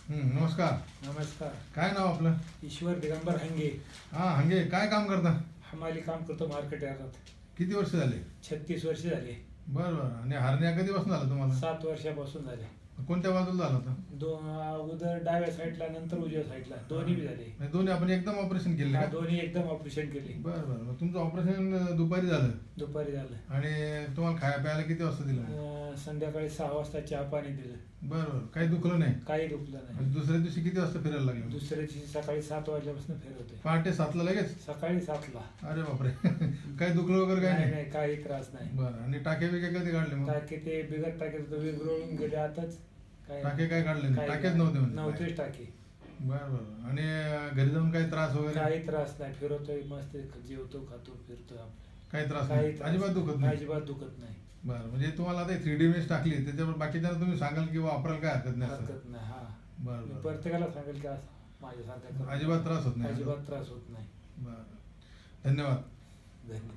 नमस्कार. नमस्कार. काय नाव आपलं? ईश्वर दिगंबर हंगे. हा, हंगे. काय काम करता? हमाली काम करतो मार्केट यार्डात. किती वर्ष झाले? 36 वर्ष झाले. बरं बरं. आणि हरण्या कधीपासून झालं तुम्हाला? 7 वर्षापासून झाले. कोणत्या बाजूला झालं होतं? उदर डाव्या साईडला, नंतर उजव्या साईडला दोन्ही बी झाले. म्हणजे दोन्ही आपण एकदम ऑपरेशन केले हा, का? दोन्ही एकदम ऑपरेशन केले. बरं बरं. मग तुमचं ऑपरेशन दुपारी झालं दुपारी झालं. आणि तुम्हाला खाया प्यायला किती वाजता दिलं? संध्याकाळी 6 वाजता चहा पाणी दिलं. बरं बरं. काही दुखलं नाही? काही दुखलं नाही. आणि दुसऱ्या दिवशी किती वाजता फिरायला लागले? दुसऱ्या दिवशी सकाळी 7 वाजल्यापासून फिरवते. पहाटे 7ला लगेच? सकाळी 7ला. अरे बापरे. काही दुखलं वगैरे काही नाही नाही? नाही, काही त्रास नाही. बरं. आणि टाके बिके कधी काढले मग? टाके ते बिगर टाके विरघळून गेले आताच. टाके काय काढले नाही? टाकेच नव्हते म्हणजे? नव्हतेच टाके. बरं बरं. आणि घरी जाऊन काही त्रास वगैरे? काही त्रास नाही. फिरवतोय मस्त, जेवतो खातो फिरतो. काही त्रास काही नाही? त्रास अजिबात दुखत नाही? अजिबात दुखत नाही. बरं. म्हणजे तुम्हाला आता 3D इमेज टाकली त्याच्यावर बाकीच्यांना तुम्ही सांगाल की वापरायला काय हरकत नाही असं? हरकत नाही. हा, बरं मी बरं. प्रत्येकाला सांगेल की असं माझ्यासारखं करा. अजिबात त्रास होत नाही? अजिबात त्रास होत नाही. बरं. धन्यवाद. धन्यवाद.